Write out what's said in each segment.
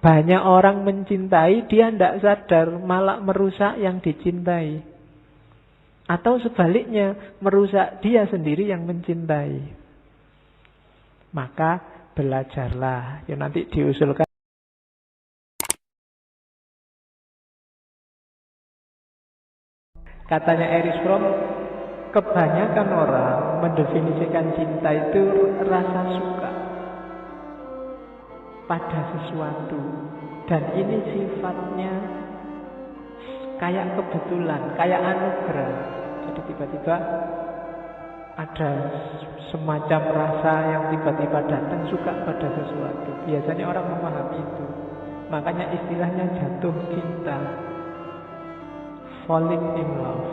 Banyak orang mencintai, dia tidak sadar, malah merusak yang dicintai. Atau sebaliknya, merusak dia sendiri yang mencintai. Maka belajarlah. Ya nanti diusulkan. Katanya Erich Fromm, kebanyakan orang mendefinisikan cinta itu rasa suka pada sesuatu. Dan ini sifatnya kayak kebetulan, kayak anugerah. Jadi tiba-tiba ada semacam rasa yang tiba-tiba datang, suka pada sesuatu. Biasanya orang memahami itu. Makanya istilahnya jatuh cinta, falling in love.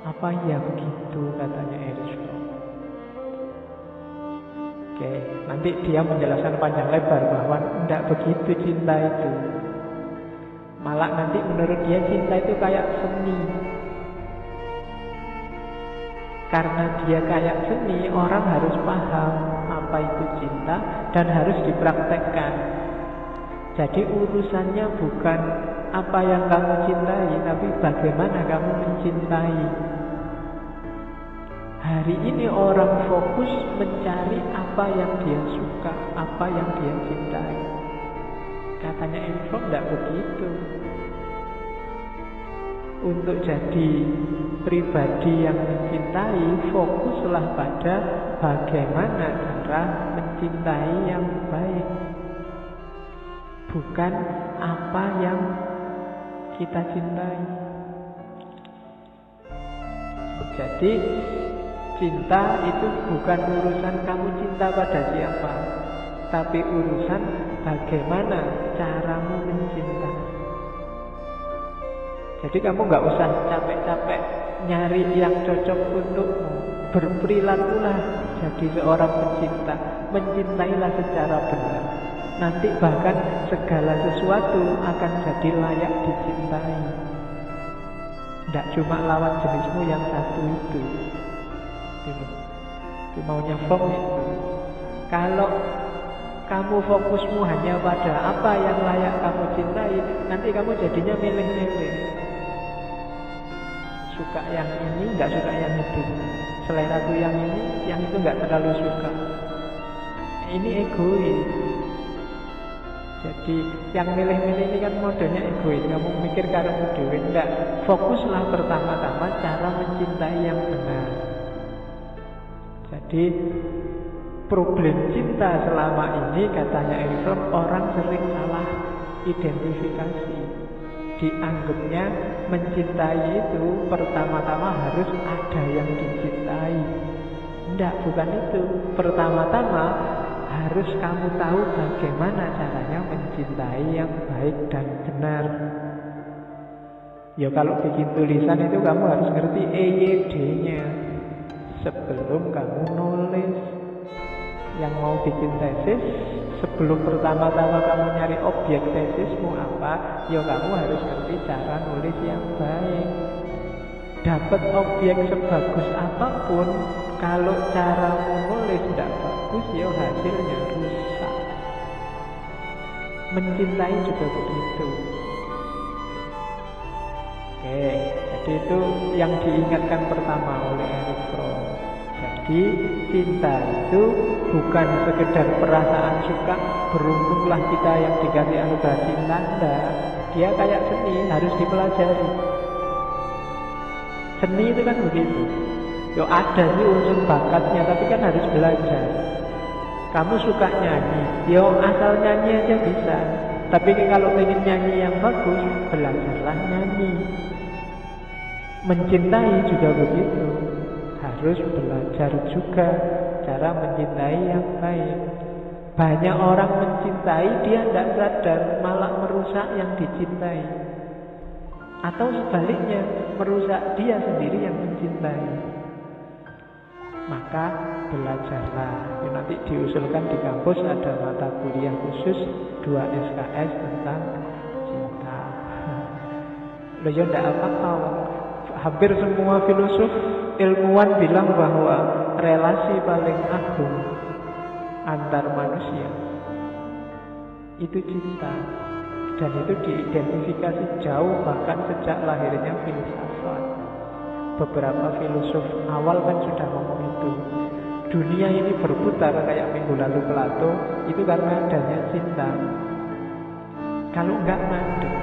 Apa ya begitu katanya Erich Fromm. Oke, nanti dia menjelaskan panjang lebar bahwa tidak begitu cinta itu. Malah nanti menurut dia cinta itu kayak seni. Karena dia kayak seni, orang harus paham apa itu cinta dan harus dipraktekkan. Jadi urusannya bukan apa yang kamu cintai, tapi bagaimana kamu mencintai. Hari ini orang fokus mencari apa yang dia suka, apa yang dia cintai. Katanya info tidak begitu. Untuk jadi pribadi yang mencintai, fokuslah pada bagaimana cara mencintai yang baik. Bukan apa yang kita cintai. Jadi cinta itu bukan urusan kamu cinta pada siapa, tapi urusan bagaimana caramu mencinta. Jadi kamu nggak usah capek-capek nyari yang cocok untukmu. Berperilakulah jadi seorang pencinta. Mencintailah secara benar. Nanti bahkan segala sesuatu akan jadi layak dicintai. Tidak cuma lawan jenismu yang satu itu. Itu maunya Fromm itu. Kalau kamu fokusmu hanya pada apa yang layak kamu cintai, nanti kamu jadinya milih-milih. Suka yang ini, nggak suka yang itu. Seleraku yang ini, yang itu nggak terlalu suka. Ini egois. Jadi yang milih-milih ini kan modenya egois. Kamu mikir karena dewe. Enggak. Fokuslah pertama-tama cara mencintai yang benar. Jadi problem cinta selama ini katanya Erich Fromm, orang sering salah identifikasi. Dianggapnya mencintai itu pertama-tama harus ada yang dicintai. Enggak, bukan itu. Pertama-tama harus kamu tahu bagaimana caranya mencintai yang baik dan benar. Ya kalau bikin tulisan itu kamu harus ngerti EYD-nya sebelum kamu nulis. Yang mau bikin tesis, sebelum pertama-tama kamu nyari objek tesismu apa, ya kamu harus ngerti cara nulis yang baik. Dapat objek sebagus apapun, kalau caramu nulis tidak bagus, ya hasilnya rusak. Mencintai juga begitu. Oke, jadi itu yang diingatkan pertama oleh Erich Fromm. Jadi cinta itu bukan sekedar perasaan suka, beruntunglah kita yang dikasih anugerah cinta. Dia kayak seni, harus dipelajari. Seni itu kan begitu. Yo ada sih unsur bakatnya, tapi kan harus belajar. Kamu suka nyanyi, yo asal nyanyi aja bisa. Tapi kalau ingin nyanyi yang bagus, belajarlah nyanyi. Mencintai juga begitu. Harus belajar juga cara mencintai yang baik. Banyak orang mencintai, dia tidak sadar, malah merusak yang dicintai. Atau sebaliknya, merusak dia sendiri yang mencintai. Maka belajarlah. Ya, nanti diusulkan di kampus ada mata kuliah khusus 2 SKS tentang cinta. Loh ya tidak apa-apa. Hampir semua filosof ilmuwan bilang bahwa relasi paling agung antar manusia itu cinta. Dan itu diidentifikasi jauh bahkan sejak lahirnya filsafat. Beberapa filosof awal kan sudah ngomong itu. Dunia ini berputar kayak minggu lalu Plato, itu karena adanya cinta. Kalau enggak mandek.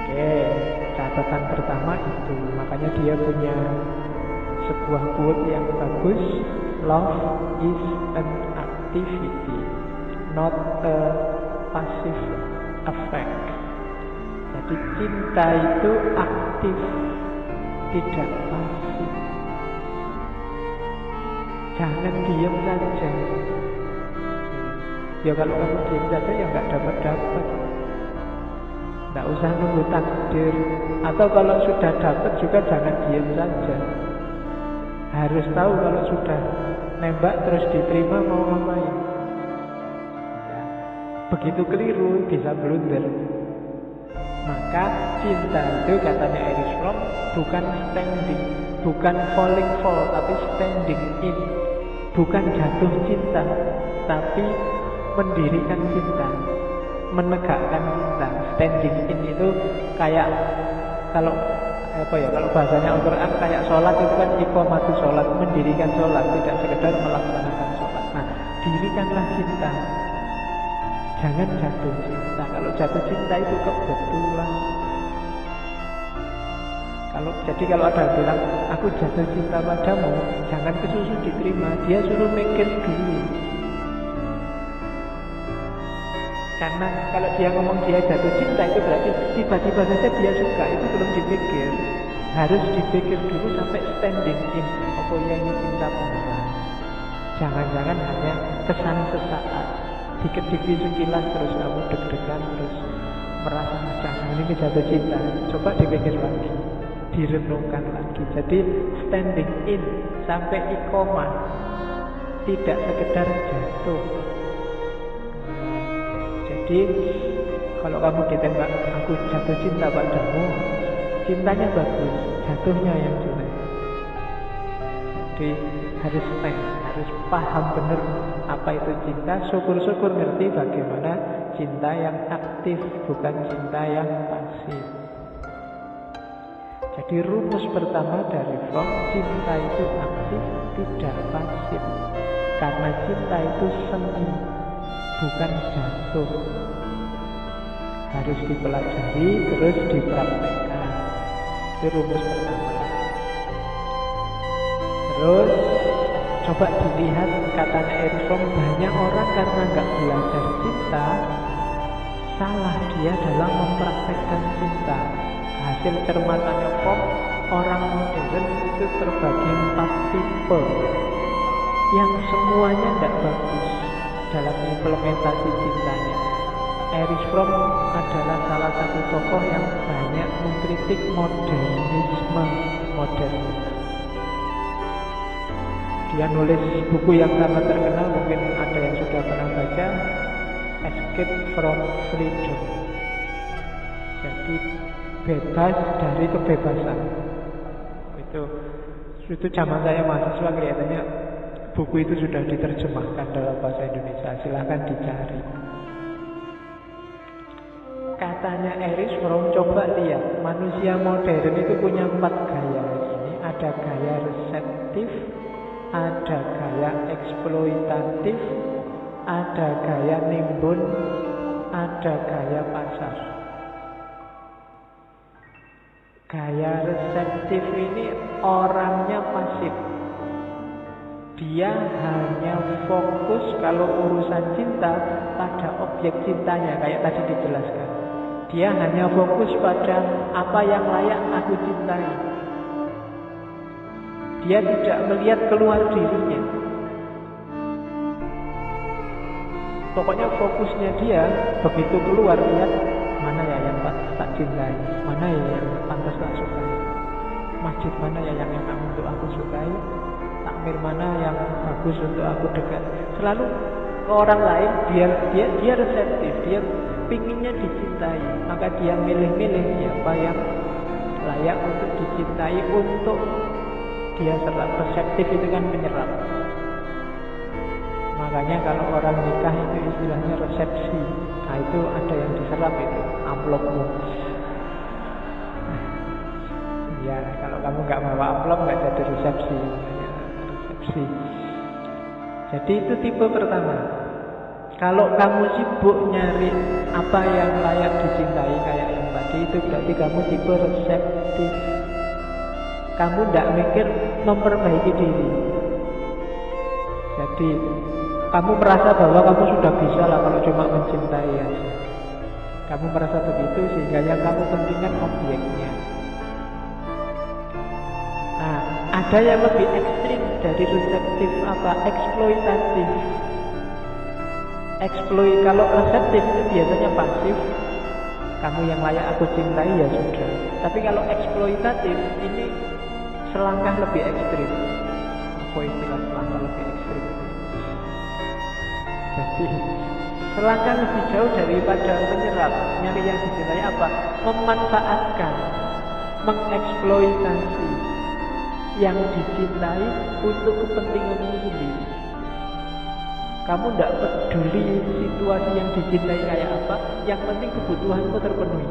Oke, catatan pertama itu. Makanya dia punya sebuah quote yang bagus. Love is an activity, not a passive affect. Jadi cinta itu aktif, tidak pasif. Jangan diam saja. Ya kalau kamu diam saja ya nggak dapat. Nggak usah nunggu takdir. Atau kalau sudah dapat juga jangan diam saja. Harus tahu kalau sudah nembak terus diterima mau ngapain. Ya, begitu keliru bisa blunder. Maka cinta itu katanya Erich Fromm bukan standing, bukan falling fall, tapi standing in. Bukan jatuh cinta, tapi mendirikan cinta, menegakkan cinta. Standing in itu kayak kalau bahasanya Al-Quran kayak sholat itu kan iqamatu sholat, mendirikan sholat, tidak sekedar melaksanakan sholat. Nah, dirikanlah cinta. Jangan jatuh cinta. Kalau jatuh cinta itu kebetulan. Jadi kalau ada yang bilang aku jatuh cinta padamu, jangan kesusu diterima. Dia suruh mikir dulu. Karena kalau dia ngomong dia jatuh cinta itu berarti tiba-tiba saja dia suka, itu belum dipikir. Harus dipikir dulu sampai standing in. Oh ya ini cinta beneran. Jangan-jangan hanya kesan sesaat. Dikit-dikit sekilas terus kamu deg-degan terus merasa macam ini jatuh cinta. Coba dipikir lagi, direnungkan lagi. Jadi standing in sampai iqomah, tidak sekedar jatuh. Jadi kalau kamu ditembak aku jatuh cinta padamu, cintanya bagus, jatuhnya yang jelek. Jadi harus harus paham benar apa itu cinta. Syukur-syukur ngerti bagaimana cinta yang aktif, bukan cinta yang pasif. Jadi rumus pertama dari Fromm, cinta itu aktif, tidak pasif. Karena cinta itu seni, bukan jatuh. Harus dipelajari, terus dipraktekkan. Itu rumus pertama. Terus coba dilihat katanya Erich Fromm, banyak orang karena nggak belajar cinta, salah dia dalam mempraktekkan cinta. Hasil cermatannya Fromm, orang modern itu terbagi 4 tipe yang semuanya nggak bagus dalam implementasi cintanya. Erich Fromm adalah salah satu tokoh yang banyak mengkritik modernisme, modernitas. Dia nulis buku yang sangat terkenal, mungkin ada yang sudah pernah baca, Escape from Freedom. Jadi bebas dari kebebasan. Itu zaman saya mahasiswa kelihatannya buku itu sudah diterjemahkan dalam bahasa Indonesia. Silahkan dicari. Katanya Erich Fromm, coba lihat manusia modern itu punya 4 gaya. Ini ada gaya reseptif, ada gaya eksploitatif, ada gaya nimbun, ada gaya pasar. Gaya reseptif ini orangnya pasif. Dia hanya fokus kalau urusan cinta pada objek cintanya, kayak tadi dijelaskan. Dia hanya fokus pada apa yang layak aku cintai. Dia tidak melihat keluar dirinya. Pokoknya fokusnya dia begitu keluar, lihat mana ya yang tak cintai, mana ya yang pantas tak sukai, masjid mana ya yang enak untuk aku sukai, takmir mana yang bagus untuk aku dekat. Selalu ke orang lain, dia reseptif, dia pinginnya dicintai, maka dia milih-milih siapa yang layak untuk dicintai, untuk dia serap. Reseptif itu kan menyerap. Makanya kalau orang nikah itu istilahnya resepsi. Nah itu ada yang diserap itu amplopmu. Ya kalau kamu nggak bawa amplop nggak jadi resepsi. Resepsi. Jadi itu tipe pertama. Kalau kamu sibuk nyari apa yang layak dicintai kayak yang tadi, itu berarti kamu tipe reseptif. Kamu tidak mikir memperbaiki diri. Jadi kamu merasa bahwa kamu sudah bisa lah kalau cuma mencintai aja. Kamu merasa begitu sehingga yang kamu pentingkan objeknya. Nah, ada yang lebih ekstrim dari reseptif apa? Eksploitatif. Kalau reseptif itu biasanya pasif. Kamu yang layak aku cintai ya sudah. Tapi kalau eksploitatif ini selangkah lebih ekstrim. Apa istilah selangkah lebih ekstrim? Jadi selangkah lebih jauh daripada menyerap. Nyari yang dicintai apa? Memanfaatkan, mengeksploitasi yang dicintai untuk kepentinganmu sendiri. Kamu tidak peduli situasi yang dicintai kayak apa, yang penting kebutuhanmu terpenuhi.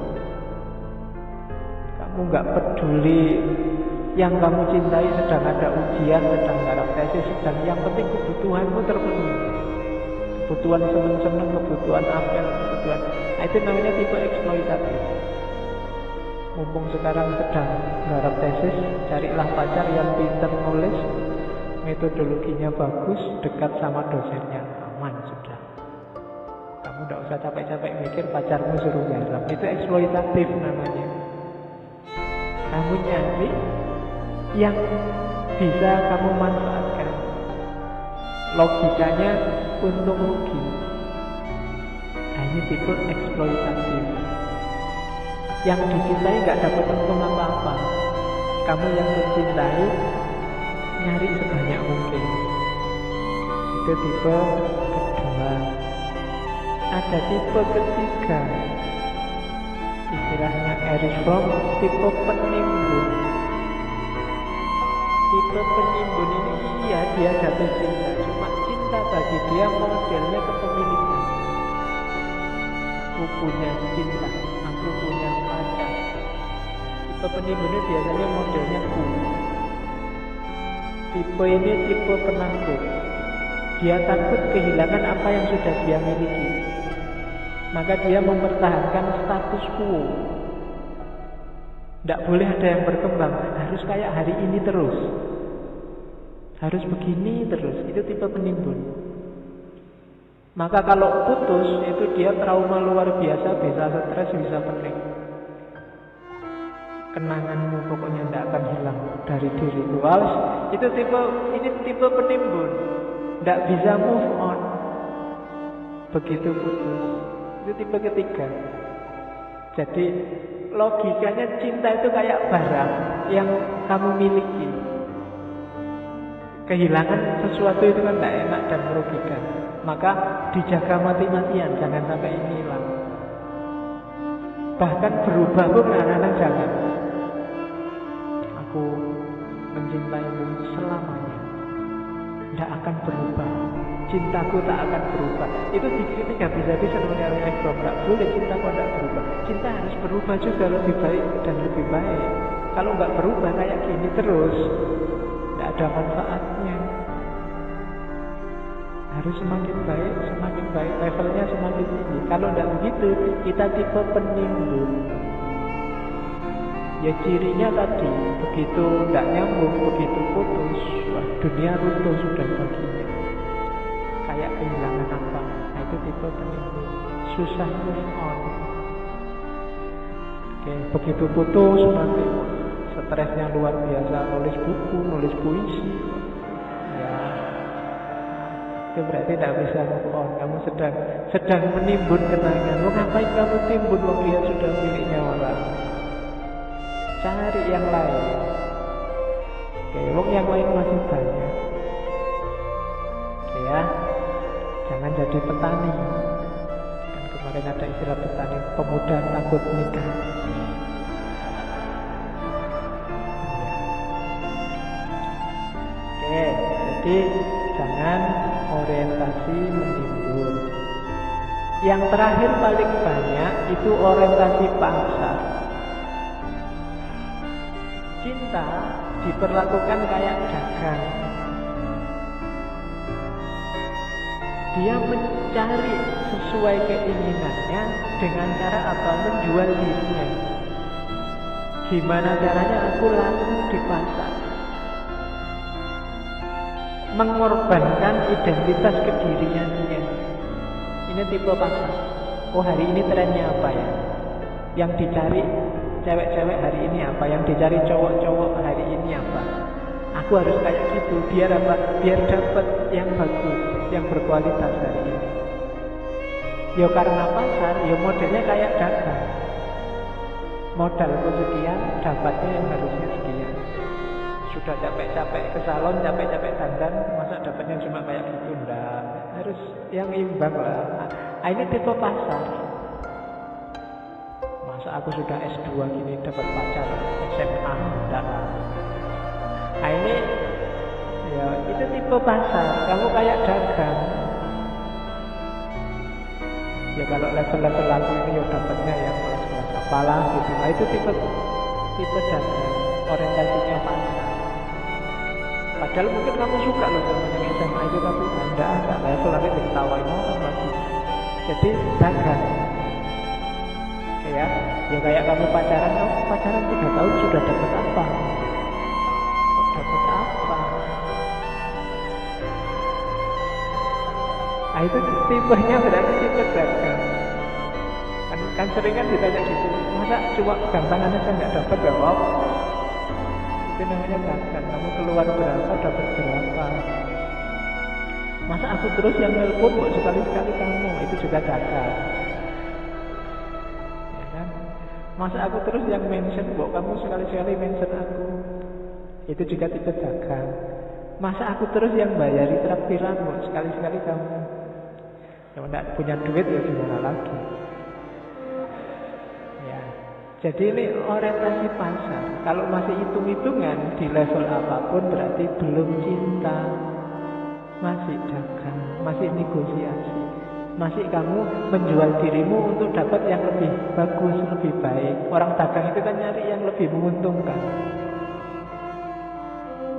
Kamu nggak peduli yang kamu cintai sedang ada ujian, sedang garap tesis, sedang yang penting kebutuhanmu terpenuhi. Kebutuhan seneng-seneng, kebutuhan apel, kebutuhan. Nah, itu namanya tipe eksploitatif. Mumpung sekarang sedang garap tesis, carilah pacar yang pintar nulis, metodologinya bagus, dekat sama dosennya, aman sudah. Kamu tidak usah capek-capek mikir pacarmu suruh garap. Itu eksploitatif namanya. Kamu nyari yang bisa kamu manfaatkan. Logikanya untung rugi. Nah, ini tipe eksploitatif. Yang dicintai nggak dapat untung apa-apa. Kamu yang mencintai nyari sebanyak mungkin. Itu tipe kedua. Ada tipe ketiga, istilahnya Erich Fromm, tipe penimbun. Tipe penimbun ini iya dia jatuh cinta, cuma cinta bagi dia modelnya kepemilikan. Aku punya cinta, aku punya pacar. Tipe penimbun ini biasanya modelnya ku. Tipe ini tipe penakut. Dia takut kehilangan apa yang sudah dia miliki. Maka dia mempertahankan status quo. Tidak boleh ada yang berkembang. Harus kayak hari ini terus. Harus begini terus. Itu tipe penimbun. Maka kalau putus, itu dia trauma luar biasa. Bisa stres, bisa pening. Kenanganmu pokoknya tidak akan hilang dari diriku. Itu ini tipe penimbun. Tidak bisa move on. Begitu putus. Itu tipe ketiga. Jadi logikanya cinta itu kayak barang yang kamu miliki. Kehilangan sesuatu itu kan tidak enak dan merugikan. Maka dijaga mati-matian, jangan sampai ini hilang. Bahkan berubah pun kadang-kadang jangan. Aku mencintaimu selamanya, tidak akan berubah. Cintaku tak akan berubah. Itu dikritik habis-habisan oleh Erich Fromm. Tak boleh cintaku tidak berubah. Cinta harus berubah juga lebih baik dan lebih baik. Kalau nggak berubah kayak gini terus, tidak ada manfaatnya. Harus semakin baik, levelnya semakin tinggi. Kalau tidak begitu, kita tipe penimbun. Ya cirinya tadi, begitu tidak nyambung, begitu putus, wah, dunia runtuh sudah baginya. Kayak kehilangan apa. Nah, itu tipe penimbun. Susah move on. Oke, begitu putus nanti stresnya luar biasa, nulis buku, nulis puisi. Ya, itu berarti tidak bisa move on. Kamu sedang menimbun kenangan. Ngapain kamu timbun waktu dia sudah miliknya orang? Cari yang lain. Oke, yang lain masih banyak. Oke ya, jangan jadi petani. Kan kemarin ada istilah petani, pemuda takut nikah. Oke, jadi jangan orientasi menimbun. Yang terakhir paling banyak itu orientasi pasar. Cinta diperlakukan kayak dagang. Dia mencari sesuai keinginannya dengan cara apa? Menjual dirinya. Gimana caranya aku laku di pasar? Mengorbankan identitas kediriannya. Ini tipe pasar. Oh, hari ini trennya apa ya? Yang dicari cewek-cewek hari ini apa? Yang dicari cowok-cowok hari ini apa? Aku harus kayak gitu. Biar apa? Biar dapat yang bagus, yang berkualitas hari ini. Ya karena pasar, ya modelnya kayak dagang. Modalku sekian, dapatnya yang harusnya sekian. Sudah capek-capek ke salon, capek-capek dandan, masa dapatnya cuma kayak gitu? Enggak, harus yang imbang lah. Nah, ini tipe pasar. Masa aku sudah S2 gini dapat pacar SMA? Enggak lah. Nah, ini ya itu tipe pasar. Kamu kayak dagang. Ya kalau level-level aku ini ya dapatnya yang kelas-kelas apalah gitu. Nah, itu tipe dagang, orientasinya pasar. Padahal mungkin kamu suka loh sama yang SMA itu, tapi enggak level, nanti diketawain orang lagi. Jadi dagang. Ya kayak kamu pacaran 3 tahun sudah dapat apa? Dapat apa? Nah, itu tipenya berarti tipe dagang. Kan sering kan ditanya gitu, masa cuma gantangan aja nggak dapat jawab? Itu namanya dagang. Kamu keluar berapa, dapat berapa? Masa aku terus yang nelpon kok sekali-sekali kamu? Itu juga dagang. Ya kan? Masa aku terus yang mention kok kamu sekali-sekali mention aku? Itu juga tipe dagang. Masa aku terus yang bayari traktiran kok sekali-sekali kamu? Yang tidak punya duit ya gimana lagi? Ya, jadi ini orientasi pasar. Kalau masih hitung-hitungan di level apapun berarti belum cinta, masih dagang, masih negosiasi, masih kamu menjual dirimu untuk dapat yang lebih bagus, lebih baik. Orang dagang itu kan nyari yang lebih menguntungkan,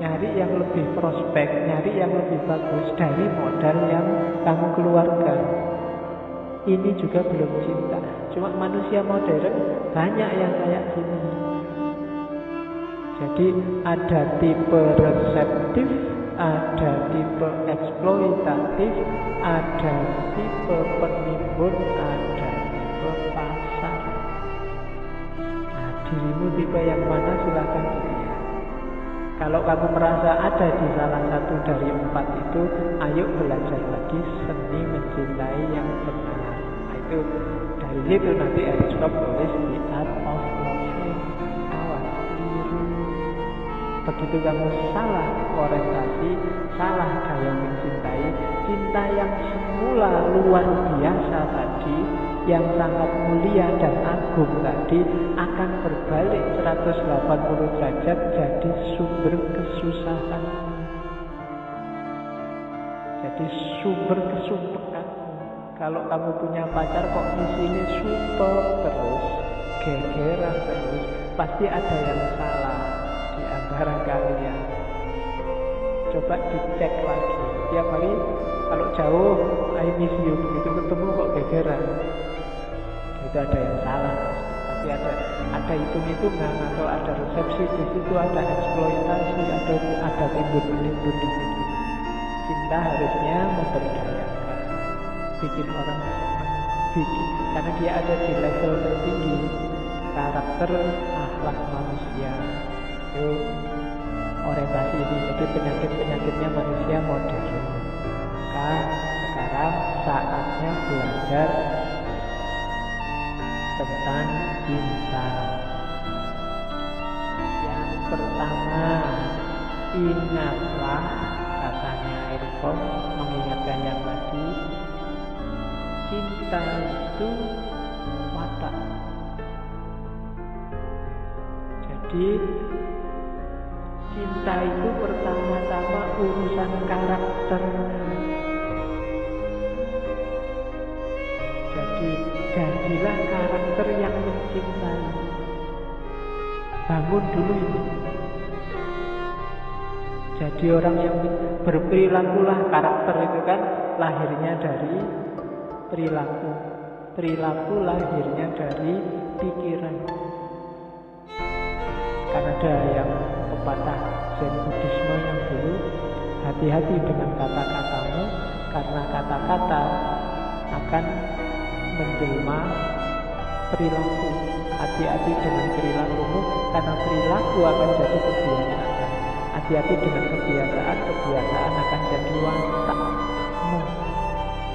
nyari yang lebih prospek, nyari yang lebih bagus dari modal yang kamu keluarkan. Ini juga belum cinta. Cuma manusia modern banyak yang kayak gini. Jadi ada tipe reseptif, ada tipe eksploitatif, ada tipe penimbun, ada tipe pasar. Nah, dirimu tipe yang mana silahkan dilihat. Kalau kamu merasa ada di salah satu dari 4 itu, ayo belajar lagi seni mencintai yang benar. Nah, itu dari situ nanti Aristoteles tulis The Art of Loving. Awas keliru. Begitu kamu salah orientasi, salah gaya mencintai, cinta yang semula luar biasa tadi, yang sangat mulia dan agung tadi, akan berbalik 180 derajat jadi sumber kesusahan, jadi sumber kesumpekan. Kalau kamu punya pacar kok di sini sumpel terus, gegeran terus, pasti ada yang salah di antara kalian. Coba dicek lagi. Tiap hari kalau jauh, I miss you, begitu ketemu kok gegeran, itu ada yang salah. Tapi ada hitung-hitungan atau ada resepsi di situ, ada eksploitasi, ada timbun-timbun di situ. Cinta harusnya memberdayakan, bikin orang senang, karena dia ada di level tertinggi karakter akhlak manusia. Itu orientasi ini. Jadi penyakitnya manusia modern. Maka sekarang saatnya belajar tentang cinta. Yang pertama, ingatlah, katanya Aircom mengingatkan yang tadi, cinta itu watak. Jadi cinta itu pertama-tama urusan karakter. karakter yang mencintai. Bangun dulu ini. Jadi orang yang berperilakulah, karakter itu kan lahirnya dari perilaku. Perilaku lahirnya dari pikiran. Kan ada yang pepatah Zen Buddhisme yang dulu, hati-hati dengan kata-katamu, karena kata-kata akan menjelma perilaku. Hati-hati dengan perilakumu, karena perilaku akan jadi kebiasaan. Hati-hati dengan kebiasaan, kebiasaan akan jadi watakmu.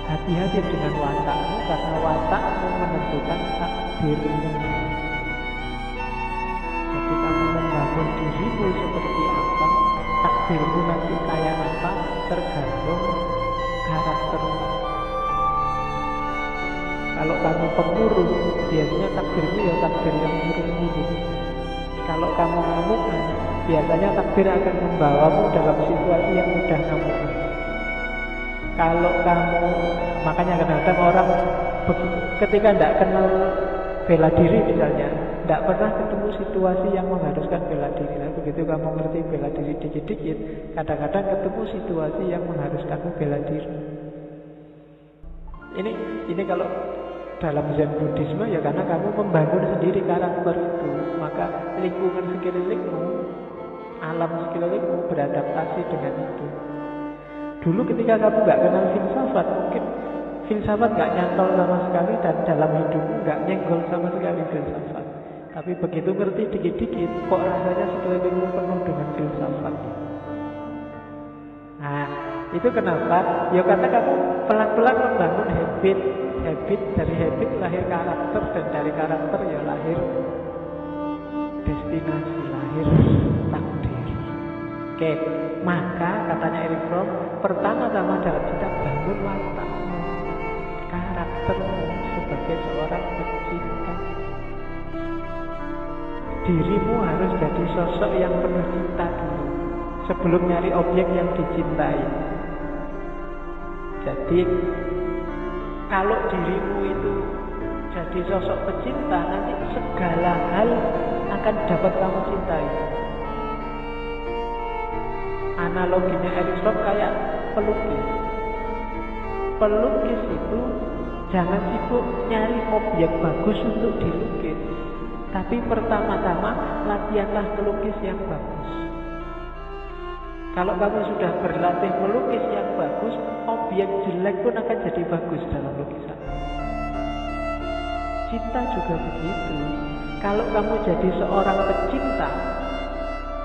Hati-hati dengan watakmu, karena watakmu menentukan takdirmu. Jadi kamu membangun dirimu seperti apa, takdirmu nanti kayak apa, tergantung karaktermu. Kalau kamu pemurung, biasanya takdirmu ya takdir yang murung-murung. Kalau kamu ngamukan, biasanya takdir akan membawamu dalam situasi yang mudah ngamukan. Kalau kamu, makanya kadang-kadang orang ketika tidak kenal bela diri misalnya, tidak pernah ketemu situasi yang mengharuskan bela diri. Nah, begitu kamu ngerti bela diri dikit-dikit, kadang-kadang ketemu situasi yang mengharuskanmu bela diri. Ini kalau dalam Zen Buddhisme ya karena kamu membangun sendiri karakter itu, maka lingkungan sekelilingmu, alam sekelilingmu beradaptasi dengan itu. Dulu ketika kamu nggak kenal filsafat, mungkin filsafat nggak nyantol sama sekali dan dalam hidupmu nggak nyenggol sama sekali filsafat. Tapi begitu ngerti dikit-dikit, kok rasanya sekelilingmu penuh dengan filsafat. Nah, itu kenapa? Ya karena kamu pelan-pelan membangun habit. Dari habit lahir karakter, dan dari karakter ya lahir destinasi, lahir takdir. Oke, maka katanya Erich Fromm, pertama-tama dalam kita bangun watakmu, karaktermu sebagai seorang pecinta. Dirimu harus jadi sosok yang penuh cinta dulu, sebelum nyari objek yang dicintai. Jadi kalau dirimu itu jadi sosok pecinta, nanti segala hal akan dapat kamu cintai. Analoginya Erich Fromm kayak pelukis. Pelukis itu jangan sibuk nyari objek bagus untuk dilukis, tapi pertama-tama latihanlah melukis yang bagus. Kalau kamu sudah berlatih melukis yang bagus, objek jelek pun akan jadi bagus dalam lukisan. Cinta juga begitu. Kalau kamu jadi seorang pecinta,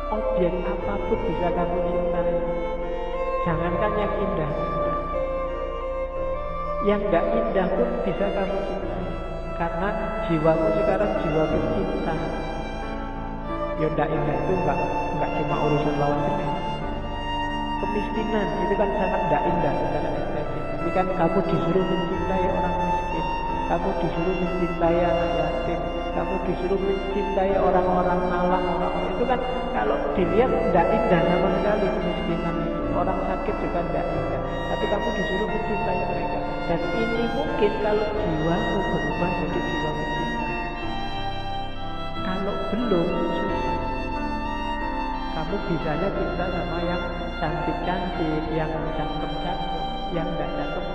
objek apapun bisa kamu cintai. Jangankan yang indah-indah, yang gak indah pun bisa kamu cintai. Karena jiwamu sekarang jiwa pecinta. Yang gak indah itu gak cuma urusan lawan jenis. Kemiskinan itu kan sangat tidak indah secara estetik. Tapi kan kamu disuruh mencintai orang miskin, kamu disuruh mencintai anak yatim, kamu disuruh mencintai orang-orang malang, orang itu kan kalau dilihat tidak indah sama sekali kemiskinan itu. Orang sakit juga tidak indah, tapi kamu disuruh mencintai mereka. Dan ini mungkin kalau jiwamu berubah jadi jiwa mencinta. Kalau belum, susah. Kamu bisanya cinta sama yang cantik-cantik, yang cakep-cakep, yang gak cakep.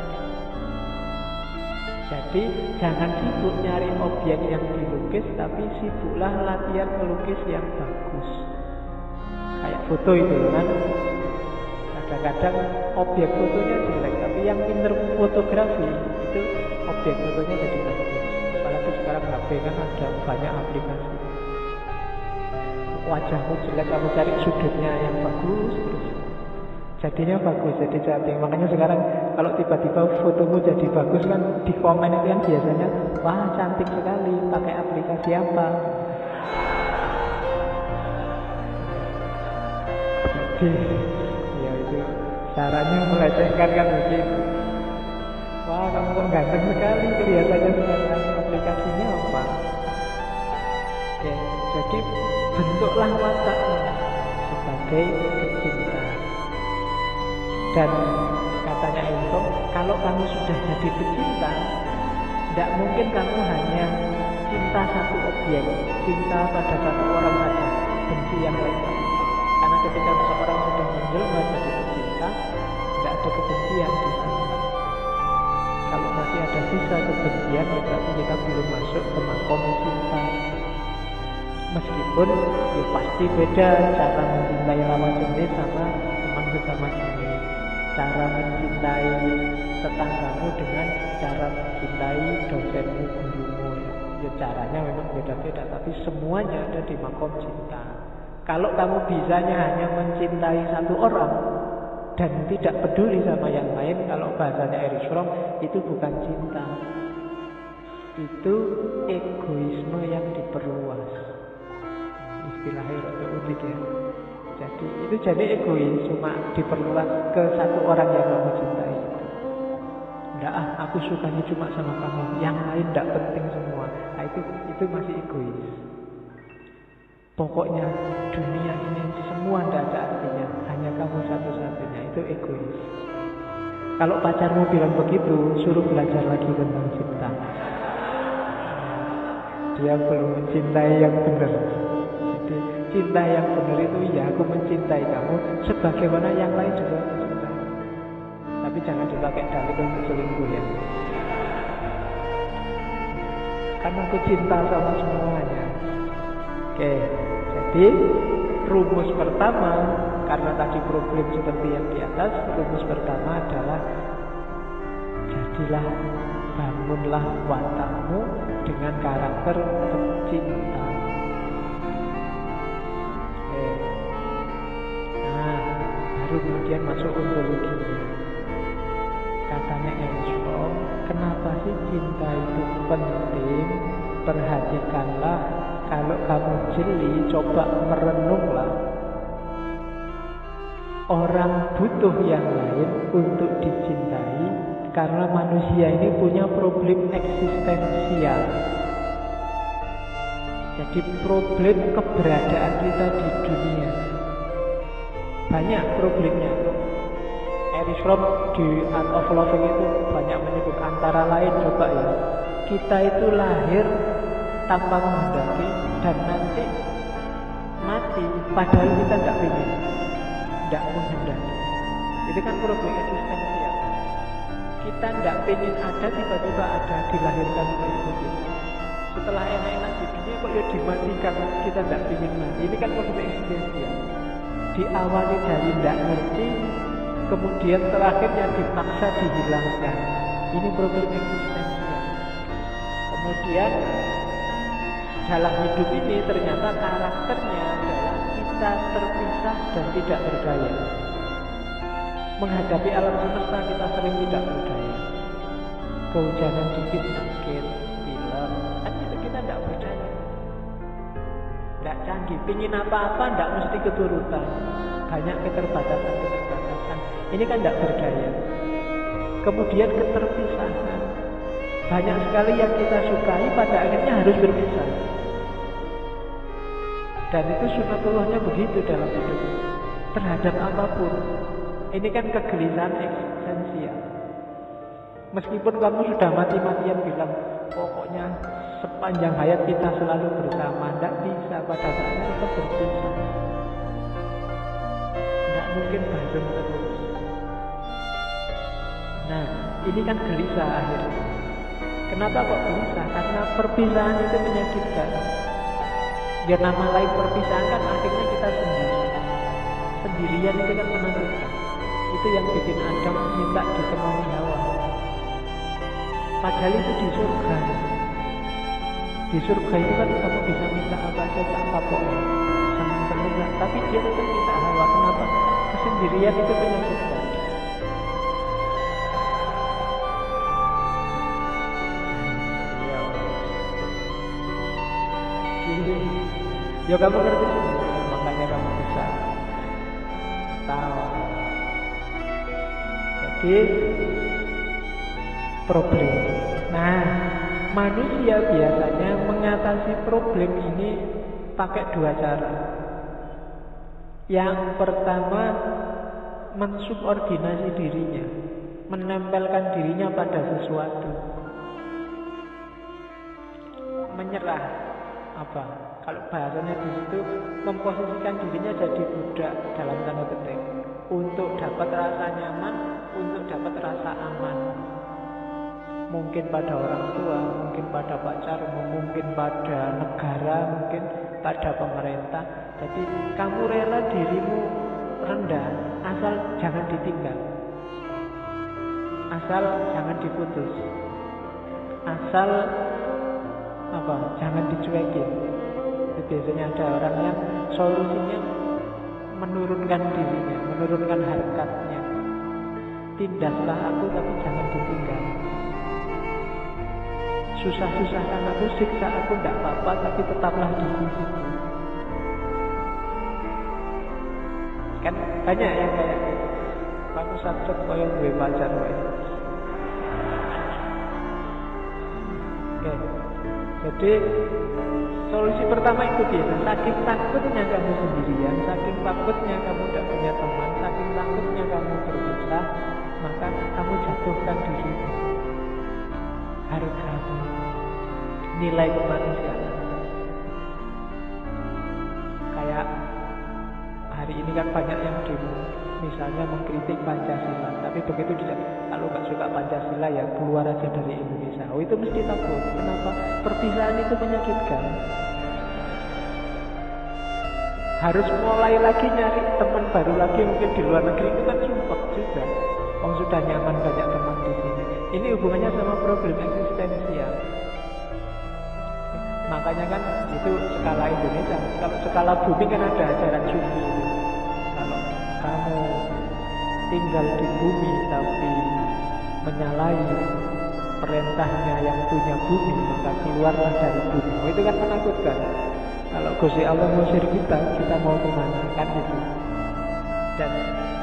Jadi jangan sibuk nyari objek yang dilukis, tapi sibuklah latihan melukis yang bagus. Kayak foto itu kan, kadang-kadang objek fotonya jelek, tapi yang pinter fotografi itu objek fotonya jadi bagus. Apalagi sekarang HP kan ada banyak aplikasi. Wajahmu jelek, kamu cari sudutnya yang bagus terus jadinya bagus, jadi cantik. Makanya sekarang kalau tiba-tiba fotomu jadi bagus kan di komen itu kan biasanya, wah cantik sekali, pakai aplikasi apa. Jadi ya itu caranya melecehkan kan begitu. Wah kamu kok ganteng sekali kelihatannya sekarang, aplikasinya apa. Oke, jadi bentuklah watakmu sebagai pecinta. Dan katanya Info, kalau kamu sudah jadi pecinta, tidak mungkin kamu hanya cinta satu objek, cinta pada satu orang saja, benci yang lain. Karena ketika seseorang sudah menjelma jadi pecinta, tidak ada kebencian di sana. Kalau masih ada sisa kebencian, ya berarti kita belum masuk ke makom cinta. Meskipun ya pasti beda cara mencintai lawan jenis sama teman sesama jenis. Cara mencintai tetanggamu dengan cara mencintai dosenmu, gurumu. Ya caranya memang beda-beda, tapi semuanya ada di makom cinta. Kalau kamu bisanya hanya mencintai satu orang dan tidak peduli sama yang lain, kalau bahasanya Erich Fromm, itu bukan cinta. Itu egoisme yang diperluas. Istilahnya rada unik ya. Jadi itu jadi egois, cuma diperluas ke satu orang yang kamu cintai. Enggak, aku sukanya cuma sama kamu, yang lain enggak penting semua. Nah, itu masih egois. Pokoknya dunia ini semua enggak ada artinya, hanya kamu satu-satunya. Itu egois. Kalau pacarmu bilang begitu, suruh belajar lagi tentang cinta. Dia belum mencintai yang benar. Jadi cinta yang benar itu ya aku mencintai kamu sebagaimana yang lain juga mencintai. Tapi jangan dipakai dalil untuk selingkuh ya. Karena aku cinta sama semuanya. Oke, jadi rumus pertama, karena tadi problem seperti yang di atas, rumus pertama adalah jadilah, bangunlah watakmu dengan karakter pecinta. Nah, baru kemudian masuk ontologinya. Katanya Erich Fromm, kenapa sih cinta itu penting? Perhatikanlah, kalau kamu jeli, coba merenunglah. Orang butuh yang lain untuk dicintai karena manusia ini punya problem eksistensial. Jadi problem keberadaan kita di dunia. Banyak problemnya. Erich Fromm di Art of Loving itu banyak menyebut, antara lain coba ya, kita itu lahir tanpa menghendaki dan nanti mati padahal kita tidak ingin, tidak menghendaki. Itu kan problem eksistensial. Kita tidak ingin ada, tiba-tiba ada, dilahirkan oleh Tuhan. Setelah enak-enak di dunia kok ya dimatikan, kita tidak ingin mati. Ini kan problem eksistensial. Diawali dari tidak ngerti, kemudian terakhirnya dipaksa dihilangkan. Ini problem eksistensial. Kemudian dalam hidup ini ternyata karakternya adalah kita terpisah dan tidak berdaya. Menghadapi alam semesta kita sering tidak berdaya. Kehujanan dikit sakit, pilek, kan itu kita tidak berdaya. Tidak canggih, pingin apa-apa tidak mesti keturutan. Banyak keterbatasan. Ini kan tidak berdaya. Kemudian keterpisahan. Banyak sekali yang kita sukai pada akhirnya harus berpisah. Dan itu sunatullahnya begitu dalam hidup. Terhadap apapun. Ini kan kegelisahan eksistensial. Meskipun kamu sudah mati-matian bilang, pokoknya sepanjang hayat kita selalu bersama, tidak bisa, pada saatnya tetap berpisah. Tidak mungkin bareng terus. Nah, ini kan gelisah akhirnya. Kenapa kok gelisah? Karena perpisahan itu menyakitkan. Ya nama lain perpisahan kan akhirnya kita sendiri. Sendirian itu kan menakutkan. Itu yang bikin Adam minta ditemani Hawa. Padahal itu di surga. Di surga itu kan kamu bisa minta apa saja, apapun, senang-senang. Tapi dia tetap minta Hawa. Kenapa? Kesendirian itu menyakitkan. Ya kamu ngerti sih, makanya kamu bisa tahu. Jadi problem. Nah, manusia biasanya mengatasi problem ini pakai dua cara. Yang pertama, mensubordinasi dirinya, menempelkan dirinya pada sesuatu. menyerah. Apa? Kalau bahasanya di situ memposisikan dirinya jadi budak dalam tanda petik untuk dapat rasa nyaman, untuk dapat rasa aman. Mungkin pada orang tua, mungkin pada pacarmu, mungkin pada negara, mungkin pada pemerintah. Jadi kamu rela dirimu rendah asal jangan ditinggal, asal jangan diputus, asal jangan dicuekin. Biasanya ada orang yang solusinya menurunkan dirinya, menurunkan harkatnya. Tindaslah aku tapi jangan ditinggal. Susah-susahkan aku, siksa aku tidak apa-apa, tapi tetaplah di sisiku. Kan banyak yang kayak aku sakit koyo duwe pacar wae. Oke. Jadi solusi pertama itu biasa. Saking takutnya kamu sendirian, saking takutnya kamu tidak punya teman, saking takutnya kamu berpisah, maka kamu jatuhkan dirimu, hargamu, nilai kemanusiaan. Kayak hari ini kan banyak yang demo, misalnya mengkritik Pancasila, tapi begitu dia kalau nggak suka Pancasila ya keluar aja dari Indonesia. Oh, itu mesti takut. Kenapa? Perpisahan itu menyakitkan. Harus mulai lagi nyari teman baru lagi, mungkin di luar negeri itu kan sumpah juga. Oh, sudah nyaman banyak teman di sini. Ini hubungannya sama problem eksistensial. Makanya kan itu skala Indonesia. Kalau skala bumi kan ada ajaran sufi. Kalau kamu tinggal di bumi tapi menyalahi perintahnya yang punya bumi, maka keluarlah dari bumi. Oh, itu kan menakutkan. Kalau Gusti Allah ngusir kita mau kemana? Kan gitu. Dan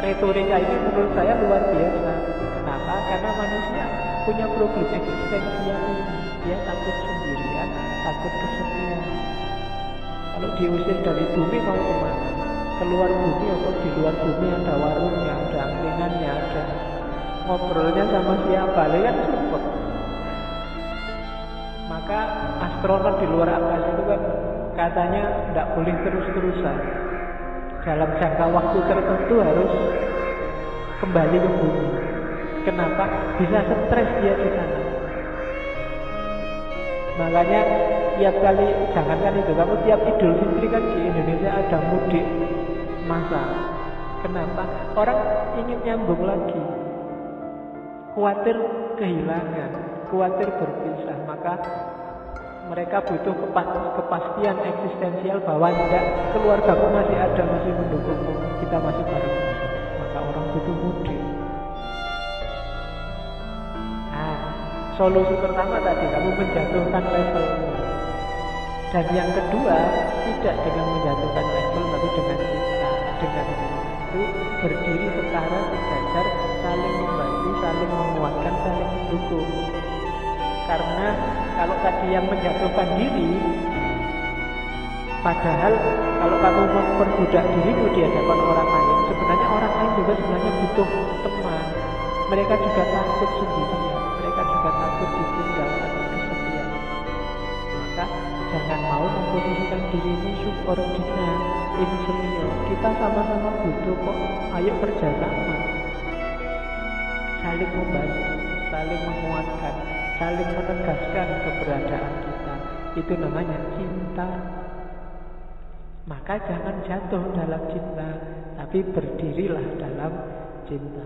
retorika ini menurut saya luar biasa. Kenapa? Karena manusia punya problem eksistensial ini. Dia takut sendirian, takut kesepian. Kalau diusir dari bumi mau kemana? Keluar bumi atau di luar bumi ada warungnya, ada angkringannya, ada ngobrolnya sama siapa? Kan support. Maka astronot di luar angkasa itu kan katanya tidak boleh terus-terusan. Dalam jangka waktu tertentu harus kembali ke bumi. Kenapa? Bisa stres dia di sana. Makanya tiap kali, jangankan itu, kamu tiap Idul Fitri kan di Indonesia ada mudik massa. Kenapa? Orang ingin nyambung lagi, khawatir kehilangan, khawatir berpisah. Maka mereka butuh kepastian eksistensial bahwa tidak, keluargaku masih ada, masih mendukungmu, kita masih bareng. Maka orang butuh mudik. Solusi pertama tadi, kamu menjatuhkan levelmu. Dan yang kedua, tidak dengan menjatuhkan level, tapi dengan cinta. Dengan itu berdiri setara, sejajar, saling membantu, saling menguatkan, saling mendukung. Karena kalau tadi yang menjatuhkan diri, padahal kalau kamu memperbudak dirimu di hadapan orang lain, sebenarnya orang lain juga sebenarnya butuh teman. Mereka juga takut sendirian, mereka juga takut ditinggal atau kesepian. Maka jangan mau memposisikan dirimu subordinat, inferior. Kita sama-sama butuh kok. Ayo kerjasama, saling membantu, saling menguatkan, saling menegaskan keberadaan kita. Itu namanya cinta. Maka jangan jatuh dalam cinta, tapi berdirilah dalam cinta.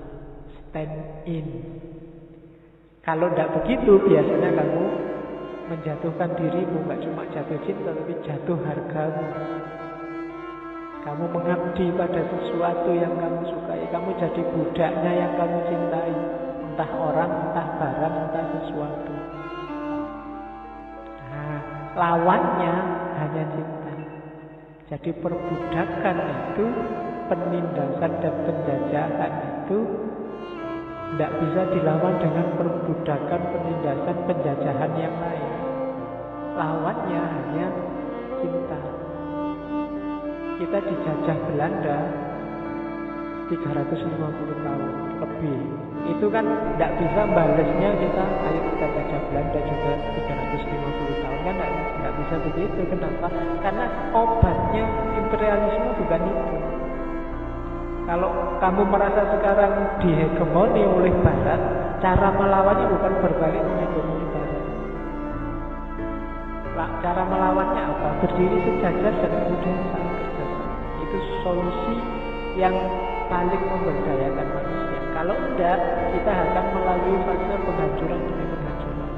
Stand in. Kalau tidak begitu, biasanya kamu menjatuhkan dirimu. Gak cuma jatuh cinta, tapi jatuh hargamu. Kamu mengabdi pada sesuatu yang kamu sukai. Kamu jadi budaknya yang kamu cintai. Entah orang, entah barang, entah sesuatu. Nah, lawannya hanya cinta. Jadi perbudakan itu, penindasan dan penjajahan itu tidak bisa dilawan dengan perbudakan, penindasan, penjajahan yang lain. Lawannya hanya cinta. Kita dijajah Belanda, 350 tahun lebih. Itu kan tidak bisa balesnya kita, ayo kita baca Belanda juga 350 tahun kan tidak bisa begitu. Kenapa? Karena obatnya imperialisme bukan itu. Kalau kamu merasa sekarang dihegemoni oleh Barat, cara melawannya bukan berbalik menghegemoni Barat. Cara melawannya apa? Berdiri sejajar dan kemudian saling kerjasama. Itu solusi yang paling memberdayakan manusia. Kalau enggak, kita akan melalui fase penghancuran demi penghancuran.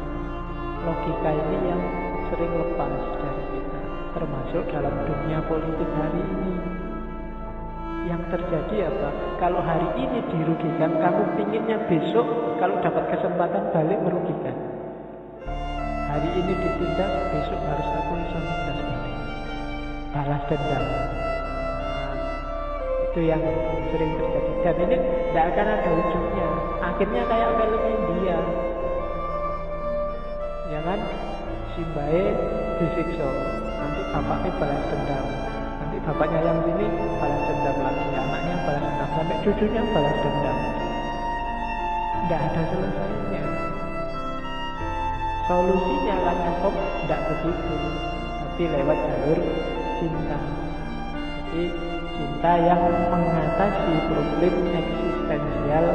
Logika ini yang sering lepas dari kita, termasuk dalam dunia politik hari ini. Yang terjadi apa? Kalau hari ini dirugikan, kamu pinginnya besok kalau dapat kesempatan balik merugikan. Hari ini ditindas, besok harus aku bisa menindas balik. Balas dendam. Itu yang sering terjadi. Dan ini tidak akan ada ujungnya. Akhirnya kayak film India, ya kan? Simbae disiksa, nanti bapaknya balas dendam, nanti bapaknya yang sini balas dendam lagi, anaknya balas dendam, sampai cucunya balas dendam. Tidak ada selesainya. Solusinya kan kok tidak begitu, tapi lewat jalur cinta. Jadi cinta yang mengatasi problem eksistensial